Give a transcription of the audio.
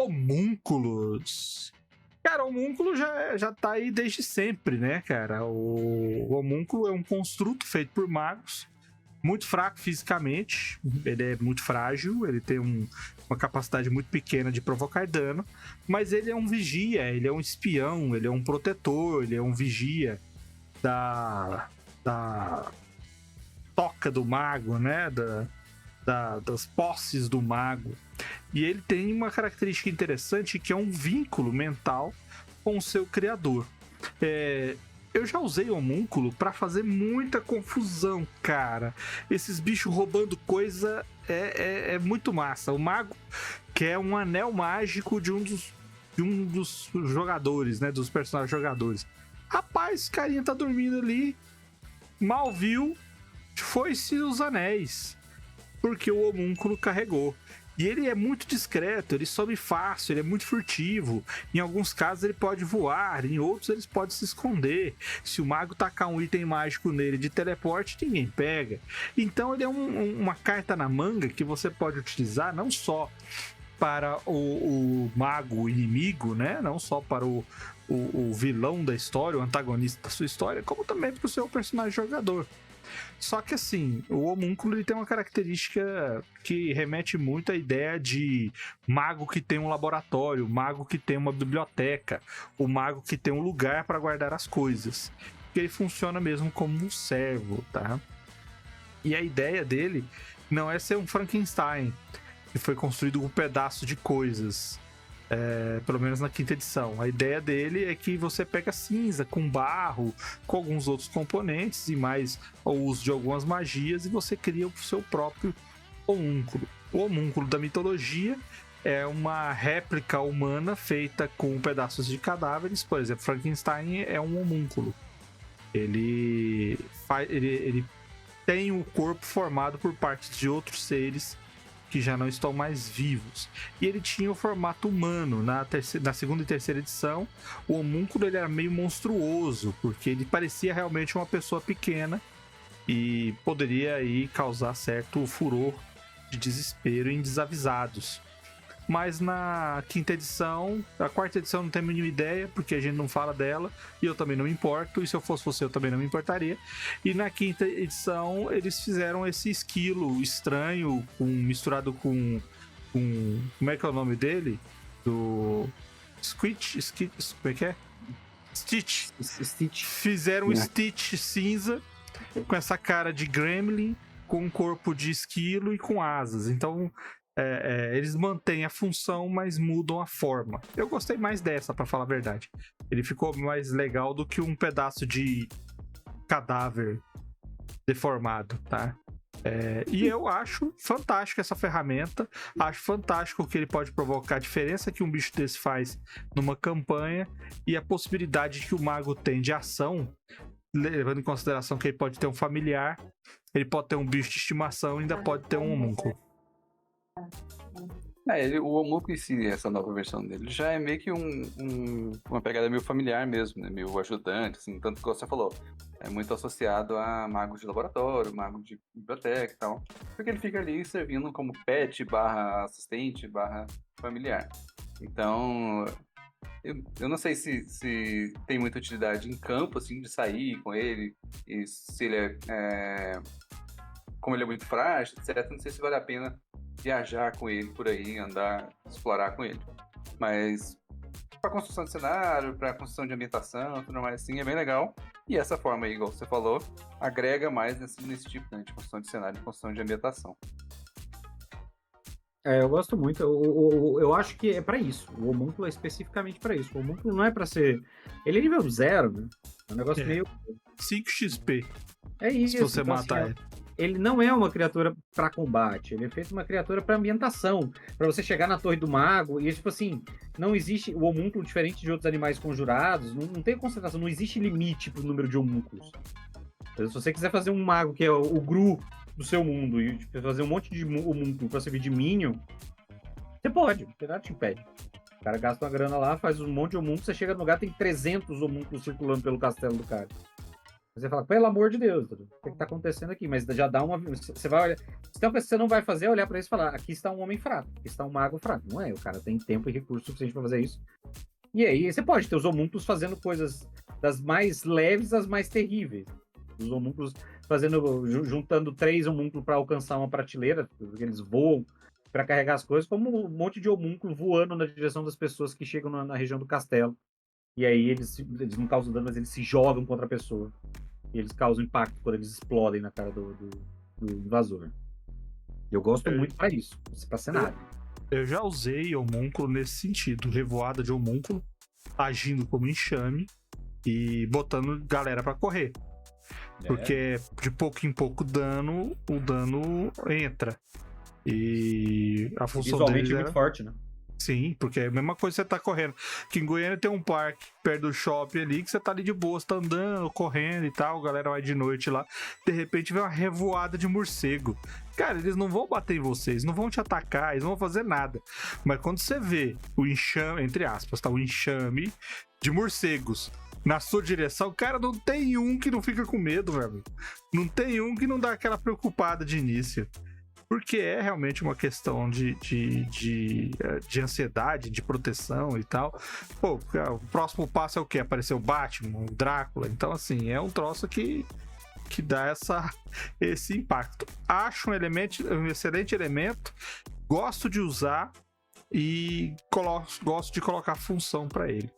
Homúnculos. Cara, o homúnculo já tá aí desde sempre, né, cara? O homúnculo é um construto feito por magos, muito fraco fisicamente, ele é muito frágil, ele tem uma capacidade muito pequena de provocar dano, mas ele é um vigia, ele é um espião, ele é um protetor, ele é um vigia da toca do mago, né? Das posses do mago. E ele tem uma característica interessante que é um vínculo mental com o seu criador. Eu já usei homúnculo pra fazer muita confusão, cara. Esses bichos roubando coisa é muito massa. O mago quer um anel mágico de um dos jogadores, né? Dos personagens jogadores. Rapaz, o carinha tá dormindo ali, mal viu, foi-se os anéis, porque o homúnculo carregou. E ele é muito discreto, ele sobe fácil, ele é muito furtivo. Em alguns casos ele pode voar, em outros ele pode se esconder. Se o mago tacar um item mágico nele de teleporte, ninguém pega. Então ele é uma carta na manga que você pode utilizar não só para o mago inimigo, né? Não só para o vilão da história, o antagonista da sua história, como também para o seu personagem jogador. Só que assim, o homúnculo ele tem uma característica que remete muito à ideia de mago que tem um laboratório, mago que tem uma biblioteca, o mago que tem um lugar para guardar as coisas. Porque ele funciona mesmo como um servo, tá? E a ideia dele não é ser um Frankenstein, que foi construído com um pedaço de coisas. Pelo menos na quinta edição. A ideia dele é que você pega cinza com barro, com alguns outros componentes e mais o uso de algumas magias e você cria o seu próprio homúnculo. O homúnculo da mitologia é uma réplica humana feita com pedaços de cadáveres. Por exemplo, Frankenstein é um homúnculo. Ele tem o corpo formado por partes de outros seres que já não estão mais vivos. E ele tinha o formato humano. Na segunda e terceira edição, o homúnculo ele era meio monstruoso, porque ele parecia realmente uma pessoa pequena e poderia aí causar certo furor de desespero em desavisados. Mas na quinta edição, a quarta edição não tem a mínima ideia, porque a gente não fala dela, e eu também não me importo, e se eu fosse você eu também não me importaria. E na quinta edição eles fizeram esse esquilo estranho, misturado com como é que é o nome dele? Do como é que é? Stitch. Fizeram um Stitch cinza, com essa cara de gremlin, com um corpo de esquilo e com asas. Então eles mantêm a função, mas mudam a forma. Eu gostei mais dessa, pra falar a verdade. Ele ficou mais legal do que um pedaço de cadáver deformado, tá? E eu acho fantástico essa ferramenta. Acho fantástico o que ele pode provocar, a diferença que um bicho desse faz numa campanha e a possibilidade que o mago tem de ação, levando em consideração que ele pode ter um familiar, ele pode ter um bicho de estimação e ainda pode ter um homúnculo. O homúnculo em si, essa nova versão dele, já é meio que uma pegada meio familiar mesmo, né? Meio ajudante, assim, tanto que você falou. É muito associado a magos de laboratório, magos de biblioteca e tal. Porque ele fica ali servindo como pet, /assistente, /familiar. Então, eu não sei se tem muita utilidade em campo, assim, de sair com ele, e se ele como ele é muito frágil, etc., não sei se vale a pena viajar com ele por aí, andar, explorar com ele. Mas para construção de cenário, para construção de ambientação, tudo mais assim, é bem legal. E essa forma aí, igual você falou, agrega mais nesse tipo, né, de construção de cenário e construção de ambientação. Eu gosto muito. Eu acho que é pra isso. O homúnculo é especificamente pra isso. O homúnculo não é pra ser... Ele é nível 0, né? É um negócio meio... 5 XP. É isso. Se você então, matar assim, ele não é uma criatura pra combate. Ele é feito uma criatura pra ambientação. Pra você chegar na Torre do Mago e, tipo assim, não existe... O homúnculo, diferente de outros animais conjurados, não tem concentração. Não existe limite pro número de homúnculos. Se você quiser fazer um mago que é o Gru do seu mundo e tipo, fazer um monte de homúnculo pra servir de minion, você pode, não tem nada que te impede. O cara gasta uma grana lá, faz um monte de homúnculo, você chega no lugar, tem 300 homúnculos circulando pelo castelo do cara. Você fala, pelo amor de Deus, o que tá acontecendo aqui? Mas já dá uma. Você vai olhar. Se tem uma coisa que você não vai fazer é olhar pra isso e falar: aqui está um homem fraco, aqui está um mago fraco. Não é, o cara tem tempo e recurso suficiente pra fazer isso. E aí você pode ter os homúnculos fazendo coisas das mais leves às mais terríveis. Os homúnculos juntando 3 homúnculos pra alcançar uma prateleira, porque eles voam pra carregar as coisas, como um monte de homúnculo voando na direção das pessoas que chegam na região do castelo. E aí eles não causam dano, mas eles se jogam contra a pessoa. E eles causam impacto quando eles explodem na cara do invasor. Eu gosto muito pra isso, pra cenário. Eu já usei homúnculo nesse sentido. Revoada de homúnculo, agindo como enxame e botando galera pra correr. Porque de pouco em pouco o dano entra. E a função deles visualmente é muito forte, né? Sim, porque é a mesma coisa que você tá correndo. Aqui em Goiânia tem um parque perto do shopping ali, que você tá ali de boa, você tá andando, correndo e tal, a galera vai de noite lá, de repente vem uma revoada de morcego. Cara, eles não vão bater em vocês, não vão te atacar, eles não vão fazer nada. Mas quando você vê o enxame, entre aspas, tá? O enxame de morcegos na sua direção, cara, não tem um que não fica com medo, velho. Não tem um que não dá aquela preocupada de início. Porque é realmente uma questão de ansiedade, de proteção e tal. Pô, o próximo passo é o quê? Apareceu o Batman, o Drácula. Então, assim, é um troço que dá esse impacto. Acho um excelente elemento, gosto de usar e gosto de colocar função para ele.